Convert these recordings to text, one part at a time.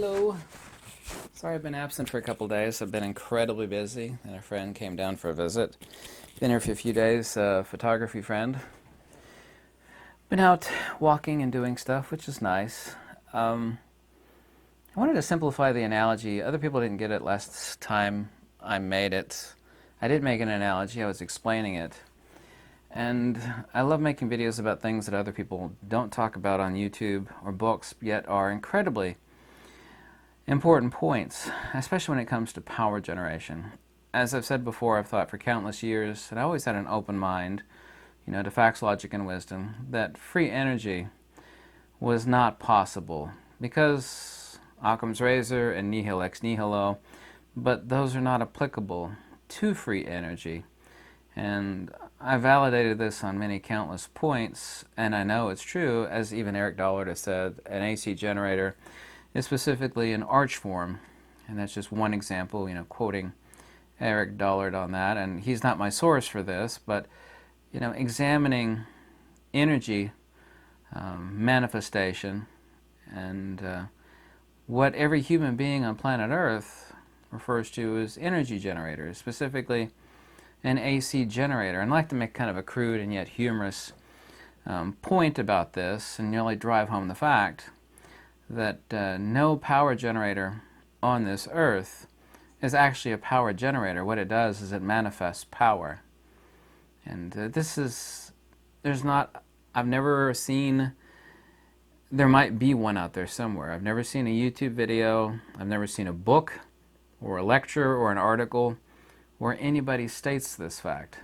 Hello. Sorry I've been absent for a couple days. I've been incredibly busy, and a friend came down for a visit. Been here for a few days, a photography friend. Been out walking and doing stuff, which is nice. I wanted to simplify the analogy. Other people didn't get it last time I made it. I did make an analogy. I was explaining it. And I love making videos about things that other people don't talk about on YouTube or books, yet are incredibly important points, especially when it comes to power generation. As I've said before, I've thought for countless years, and I always had an open mind, to facts, logic, and wisdom, that free energy was not possible because Occam's razor and nihil ex nihilo, but those are not applicable to free energy. And I validated this on many countless points, and I know it's true, as even Eric Dollard has said, an AC generator is specifically an arch form, and that's just one example, quoting Eric Dollard on that, and he's not my source for this, but, examining energy manifestation and what every human being on planet Earth refers to as energy generators, specifically an AC generator. And I'd like to make kind of a crude and yet humorous point about this, and nearly drive home the fact that no power generator on this earth is actually a power generator. What it does is it manifests power. And I've never seen, there might be one out there somewhere. I've never seen a YouTube video, I've never seen a book or a lecture or an article where anybody states this fact.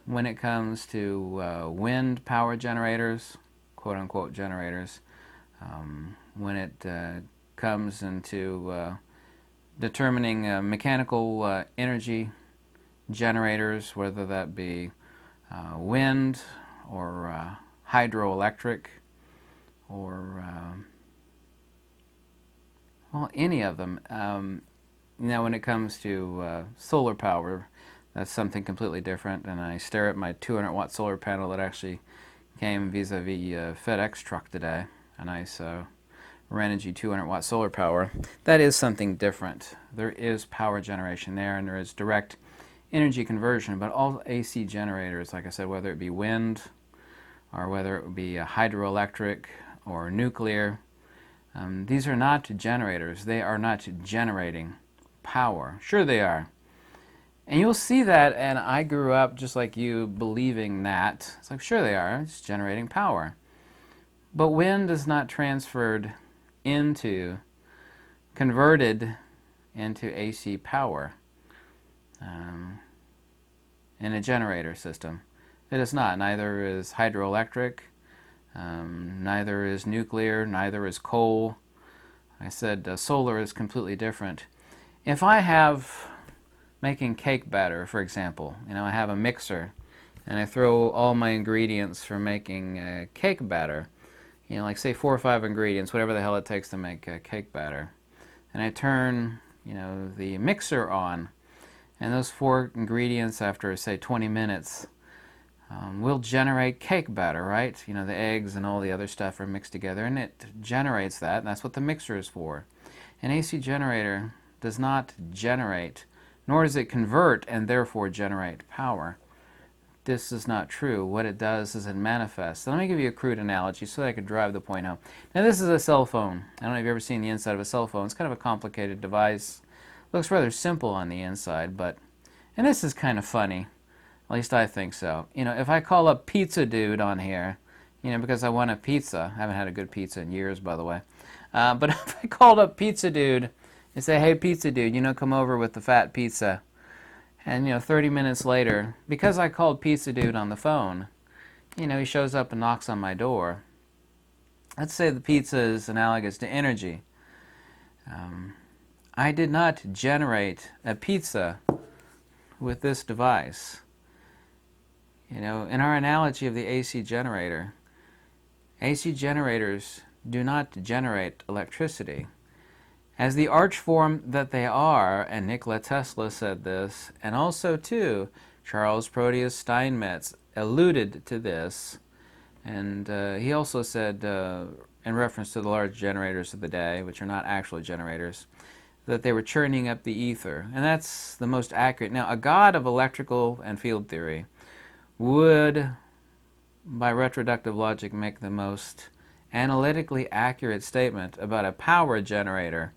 When it comes to wind power generators, quote unquote generators, when it comes into determining mechanical energy generators, whether that be wind or hydroelectric or any of them. Now when it comes to solar power, that's something completely different, and I stare at my 200-watt solar panel that actually came vis-a-vis FedEx truck today. A nice Renogy 200-watt solar power. That is something different. There is power generation there, and there is direct energy conversion, but all AC generators, like I said, whether it be wind or whether it would be hydroelectric or nuclear, these are not generators. They are not generating power. Sure they are. And you'll see that, and I grew up just like you believing that. It's like, sure they are. It's generating power. But wind is not converted into AC power in a generator system. It is not. Neither is hydroelectric, neither is nuclear, neither is coal. I said solar is completely different. If I have making cake batter, for example, I have a mixer and I throw all my ingredients for making cake batter, like say 4 or 5 ingredients, whatever the hell it takes to make cake batter. And I turn, the mixer on, and those 4 ingredients after, say, 20 minutes will generate cake batter, right? The eggs and all the other stuff are mixed together, and it generates that, and that's what the mixer is for. An AC generator does not generate, nor does it convert and therefore generate power. This is not true. What it does is it manifests. So let me give you a crude analogy so that I can drive the point home. Now this is a cell phone. I don't know if you've ever seen the inside of a cell phone. It's kind of a complicated device. Looks rather simple on the inside, and this is kind of funny. At least I think so. If I call up Pizza Dude on here, because I want a pizza. I haven't had a good pizza in years, by the way. But if I called up Pizza Dude and say, hey Pizza Dude, come over with the fat pizza. And 30 minutes later, because I called Pizza Dude on the phone, he shows up and knocks on my door. Let's say the pizza is analogous to energy. I did not generate a pizza with this device. In our analogy of the AC generator, AC generators do not generate electricity. As the arch form that they are, and Nikola Tesla said this, and also too, Charles Proteus Steinmetz alluded to this, And he also said, in reference to the large generators of the day, which are not actually generators, that they were churning up the ether. And that's the most accurate. Now, a god of electrical and field theory would, by retroductive logic, make the most analytically accurate statement about a power generator.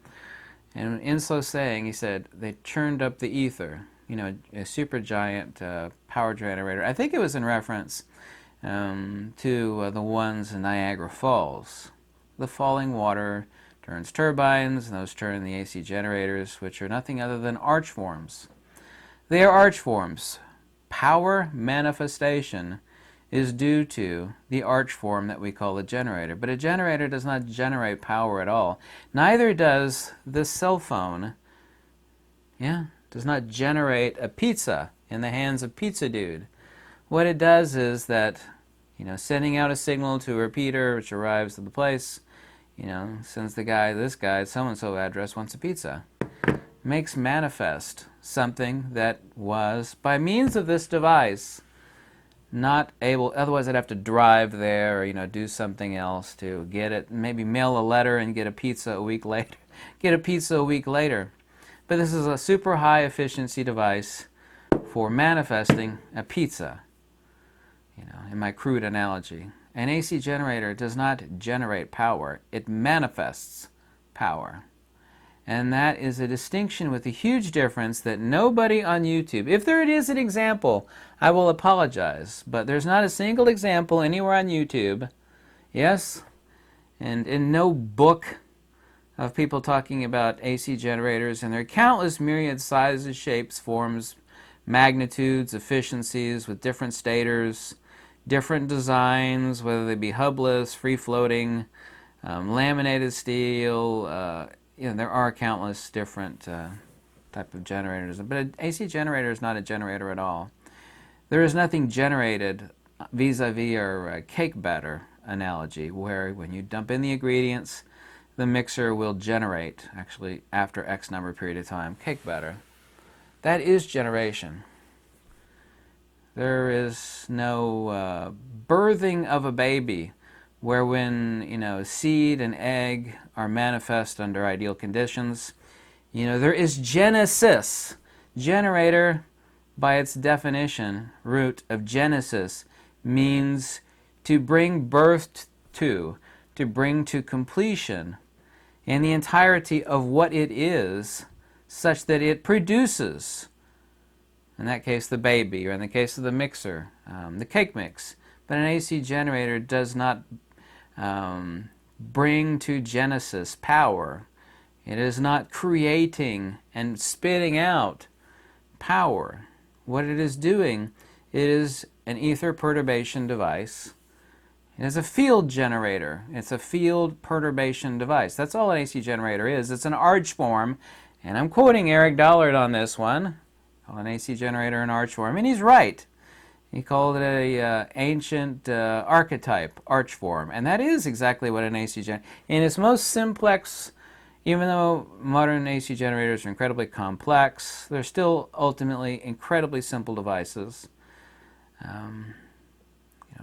And in so saying, he said they churned up the ether, you know, a supergiant power generator. I think it was in reference to the ones in Niagara Falls. The falling water turns turbines, and those turn the AC generators, which are nothing other than arch forms. They are arch forms. Power manifestation is due to the arch form that we call a generator. But a generator does not generate power at all. Neither does this cell phone. Does not generate a pizza in the hands of Pizza Dude. What it does is that, sending out a signal to a repeater, which arrives at the place, sends this guy, so-and-so address wants a pizza. Makes manifest something that was, by means of this device, not able, otherwise I'd have to drive there or, do something else to get it, maybe mail a letter and get a pizza a week later. But this is a super high efficiency device for manifesting a pizza, in my crude analogy. An AC generator does not generate power, it manifests power. And that is a distinction with a huge difference that nobody on YouTube, if there is an example, I will apologize, but there's not a single example anywhere on YouTube, yes, and in no book of people talking about AC generators, and their countless myriad sizes, shapes, forms, magnitudes, efficiencies with different stators, different designs, whether they be hubless, free-floating, laminated steel, there are countless different type of generators, but an AC generator is not a generator at all. There is nothing generated vis-a-vis our cake batter analogy, where when you dump in the ingredients, the mixer will generate, actually after X number period of time, cake batter. That is generation. There is no birthing of a baby, where when, seed and egg are manifest under ideal conditions, there is genesis. Generator, by its definition, root of genesis, means to bring birth to bring to completion in the entirety of what it is, such that it produces, in that case the baby, or in the case of the mixer, the cake mix. But an AC generator does not bring to genesis power. It is not creating and spitting out power. What it is doing, it is an ether perturbation device. It is a field generator. It's a field perturbation device. That's all an AC generator is. It's an arch form, and I'm quoting Eric Dollard on this one. Call an AC generator an arch form, and he's right. He called it a ancient archetype, arch form, and that is exactly what an AC generator. In its most simplex, even though modern AC generators are incredibly complex, they're still ultimately incredibly simple devices.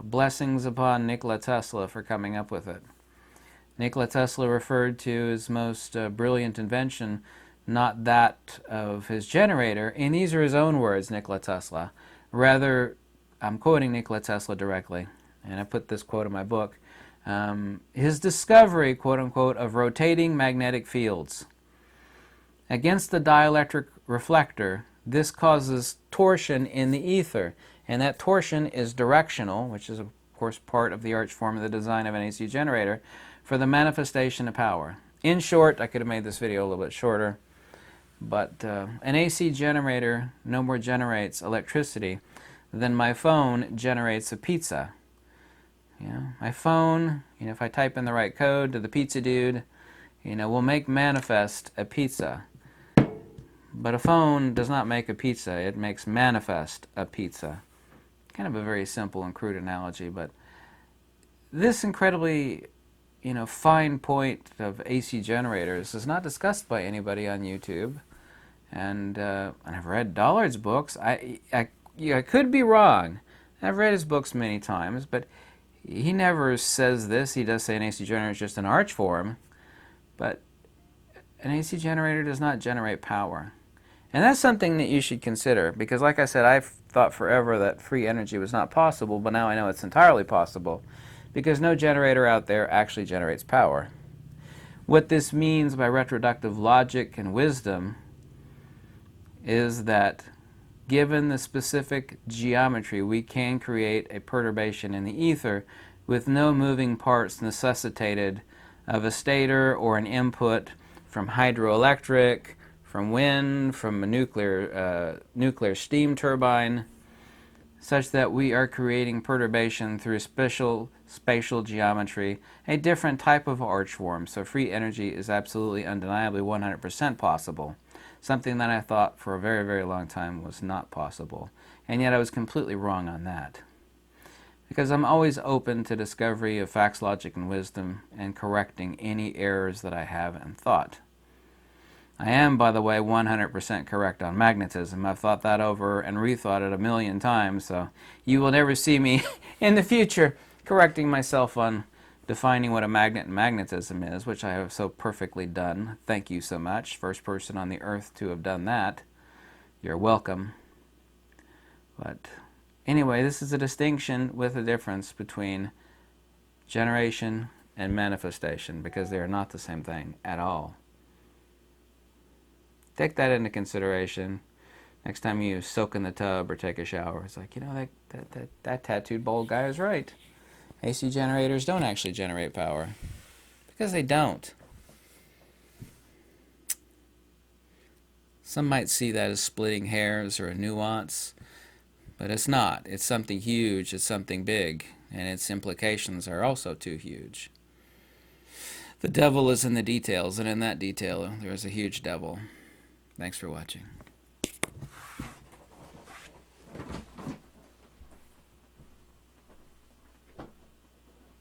Blessings upon Nikola Tesla for coming up with it. Nikola Tesla referred to his most brilliant invention, not that of his generator, and these are his own words, Nikola Tesla. Rather, I'm quoting Nikola Tesla directly, and I put this quote in my book. His discovery, quote-unquote, of rotating magnetic fields. Against the dielectric reflector, this causes torsion in the ether, and that torsion is directional, which is, of course, part of the arch form of the design of an AC generator, for the manifestation of power. In short, I could have made this video a little bit shorter, but an AC generator no more generates electricity than my phone generates a pizza. My phone, if I type in the right code to the pizza dude, will make manifest a pizza. But a phone does not make a pizza, it makes manifest a pizza. Kind of a very simple and crude analogy, but this incredibly, fine point of AC generators is not discussed by anybody on YouTube. And I've read Dollard's books. I could be wrong. I've read his books many times, but He never says this. He does say an AC generator is just an arch form, but an AC generator does not generate power. And that's something that you should consider, because like I said, I've thought forever that free energy was not possible, but now I know it's entirely possible, because no generator out there actually generates power. What this means by retroductive logic and wisdom is that given the specific geometry, we can create a perturbation in the ether with no moving parts necessitated of a stator or an input from hydroelectric, from wind, from a nuclear steam turbine, such that we are creating perturbation through spatial geometry, a different type of arch form. So free energy is absolutely, undeniably 100% possible, something that I thought for a very, very long time was not possible. And yet I was completely wrong on that. Because I'm always open to discovery of facts, logic, and wisdom, and correcting any errors that I have in thought. I am, by the way, 100% correct on magnetism. I've thought that over and rethought it a million times, so you will never see me in the future correcting myself on defining what a magnet and magnetism is, which I have so perfectly done. Thank you so much. First person on the earth to have done that. You're welcome. But anyway, this is a distinction with a difference between generation and manifestation, because they are not the same thing at all. Take that into consideration next time you soak in the tub or take a shower. It's like, you know, that tattooed bald guy is right. AC generators don't actually generate power, because they don't. Some might see that as splitting hairs or a nuance, but it's not. It's something huge, it's something big, and its implications are also too huge. The devil is in the details, and in that detail there is a huge devil. Thanks for watching.